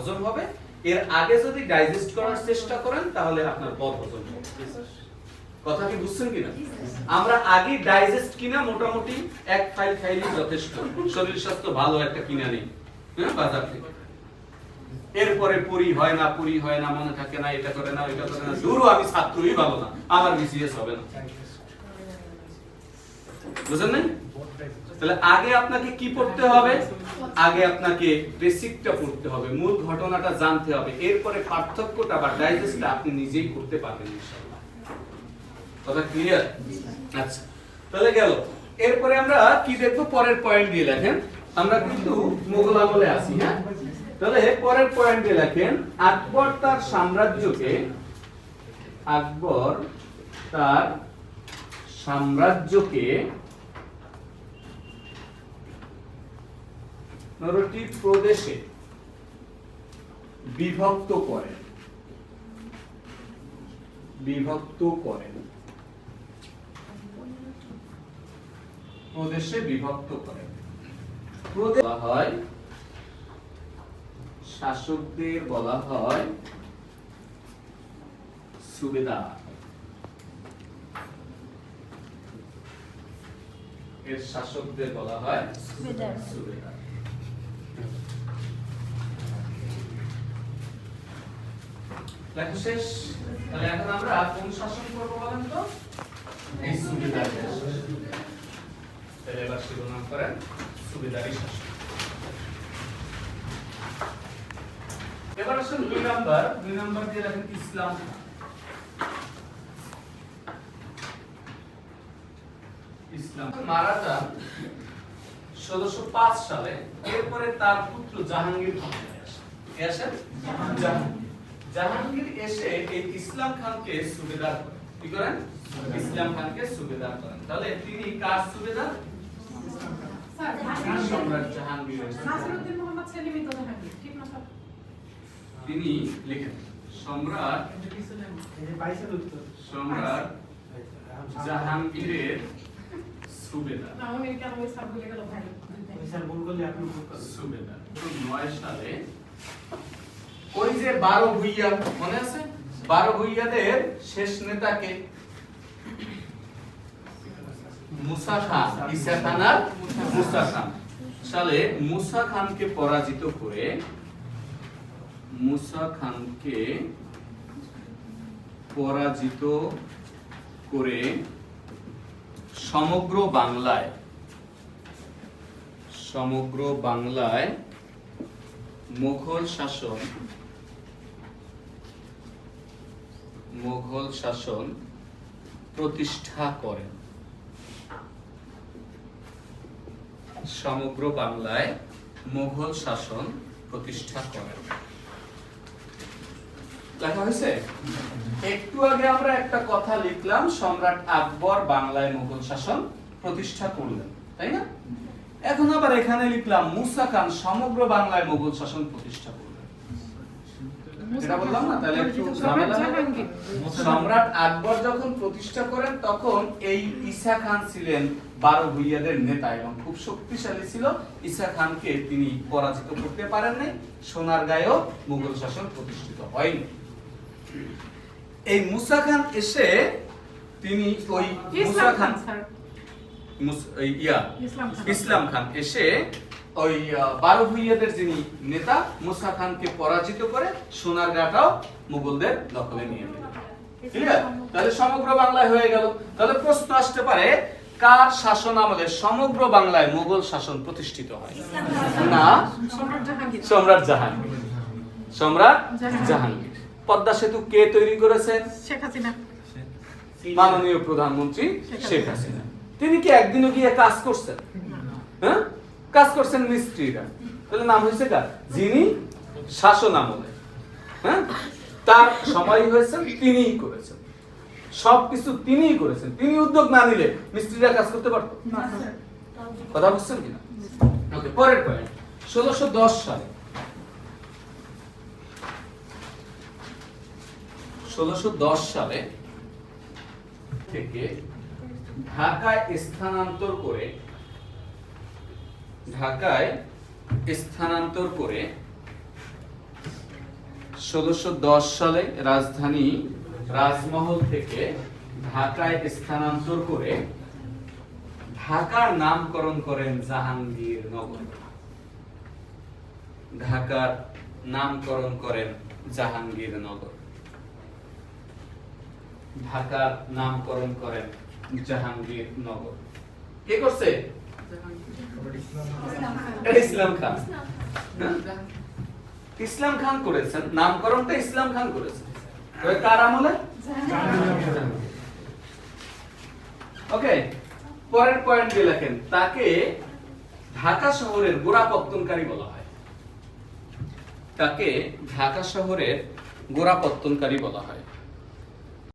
হজম হবে, এর আগে যদি ডাইজেস্ট করার চেষ্টা করেন তাহলে আপনার বদ হজম হবে। কথা কি বুঝছেন কিনা? আমরা আগে ডাইজেস্ট কিনা মোটামুটি এক ফাইল খাইলেই যথেষ্ট, শরীর স্বাস্থ্য ভালো একটা কিনা নেই বাজার থেকে। এরপরে পুরি হয় না মনে থাকে না, এটা করে না ওইটা করে না, দূরও আমি ছাত্রই ভালো না, আমার বিসিএস হবে না। বুঝলেন না? তাহলে আগে আপনাকে কি পড়তে হবে? আগে আপনাকে বেসিকটা পড়তে হবে, মূল ঘটনাটা জানতে হবে, এরপরে পার্থক্যটা বা ডাইজেস্টটা আপনি নিজেই করতে পারবেন ইনশাআল্লাহ। কথা ক্লিয়ার? আচ্ছা, তাহলে গেল। এরপরে আমরা কি দেখব? পরের পয়েন্ট দিয়ে লেখেন। আমরা কিন্তু মুঘল আমলে আছি, হ্যাঁ? তাহলে পরের পয়েন্ট দিয়ে লেখেন, আকবর তার সাম্রাজ্যকে 9টি প্রদেশে বিভক্ত করেন। প্রদেশে বিভক্ত করেন। বলা হয় শাসকদের বলা হয় সুবেদার, এর শাসকদের বলা হয় সুবেদার। লেখা শেষ। তাহলে এখন আমরা কোন শাসন করব বলেন তো? এই সুবেদার শাসন। তাহলে এবার শিরোনাম করেন সুবেদারি শাসন। এবার আসুন 2 নাম্বার দিয়ে লেখেন ইসলাম খান। ইসলাম মারা যান 1605 সালে। এরপরে তার পুত্র জাহাঙ্গীর ক্ষমতায় আসেন। জাহাঙ্গীর এসে এই ইসলাম খানকে সুবেদার করেন। কি করেন? ইসলাম খানকে সুবেদার করেন। তাহলে তিনি কার সুবেদার? সম্রাট জাহাঙ্গীরের। নাসিরউদ্দিন মোহাম্মদ সেলিম তো জাহাঙ্গীর, ঠিক না স্যার? তিনি লিখেন সম্রাট জাহাঙ্গীরের সুবেদার। না আমি কেন ওই স্যার ভুলে গেল ভাই। ওই স্যার ভুল করলে আপনি ভুল করেন। সুবেদার 9 সালে ওই যে 12 ভুইয়া মনে আছে? 12 ভুইয়াদের শেষ নেতাকে মুসা খান, ঈসা খান আর মুসা খান সালে মুসা খানকে পরাজিত করে সমগ্র বাংলায় মুঘল শাসন প্রতিষ্ঠা করেন। সমগ্র বাংলায় মুঘল শাসন প্রতিষ্ঠা করেন। লেখা হয়েছে? একটু আগে আমরা একটা কথা লিখলাম, সম্রাট আকবর বাংলায় মুঘল শাসন প্রতিষ্ঠা করলেন, তাই না? এখন আবার এখানে লিখলাম মুসা খান সমগ্র বাংলায় মুঘল শাসন প্রতিষ্ঠা করলেন। এটা বললাম না? তাহলে একটু সম্রাট আকবর যখন প্রতিষ্ঠা করেন তখন এই ঈসা খান ছিলেন 12 ভুইয়াদের নেতা এবং খুব শক্তিশালী ছিল। ঈসা খানকে তিনি পরাজিত করতে পারেন নাই। সোনারগাঁয়েও মুঘল শাসন প্রতিষ্ঠিত হয়নি। এই মুসা খান এসে তিনি ওই ইসলাম খান এসে ওই 12 ভুইয়াদের যিনি নেতা মুসা খানকে পরাজিত করে সোনারগাঁটাও মুঘলদের দখলে নিয়ে নিল। ক্লিয়ার? তাহলে সমগ্র বাংলায় হয়ে গেল। তাহলে প্রশ্ন আসতে পারে, কার শাসন আমলে সমগ্র বাংলায় মুঘল শাসন প্রতিষ্ঠিত হয়? না, সম্রাট জাহাঙ্গীর। পদ্মা সেতু কে তৈরি করেছেন? শেখ হাসিনা, মাননীয় প্রধানমন্ত্রী শেখ হাসিনা। তিনি কি একদিনও গিয়ে কাজ করছেন? হ্যাঁ, কাজ করছেন মিস্ত্রিরা। তাহলে নাম হয়েছে কার? যিনি শাসন আমলে, হ্যাঁ, তার সময় হয়েছে, তিনিই করেছেন, সবকিছু তিনিই করেছেন। তিনি উদ্যোগ না নিলে মিস্ত্রিরা কাজ করতে পারত না। কথা বুঝছেন কিনা? ওকে, পরের পয়েন্ট। 1610 সালে থেকে ঢাকায় স্থানান্তর করে ১৬১০ সালে রাজধানী রাজমহল থেকে ঢাকায় স্থানান্তর করে ঢাকার নামকরণ করেন জাহাঙ্গীরনগর। ঢাকার নামকরণ করেন জাহাঙ্গীরনগর। ঢাকার নামকরণ করেন জাহাঙ্গীরনগর। কে করছে? ইসলাম খান। ইসলাম খান করেছেন, নামকরণটা ইসলাম খান করেছেন। তবে কার আমলে? ওকে, পরের পয়েন্টে লেখেন তাকে ঢাকা শহরের গোড়াপত্তনকারী বলা হয়। তাকে ঢাকা শহরের গোড়াপত্তনকারী বলা হয়।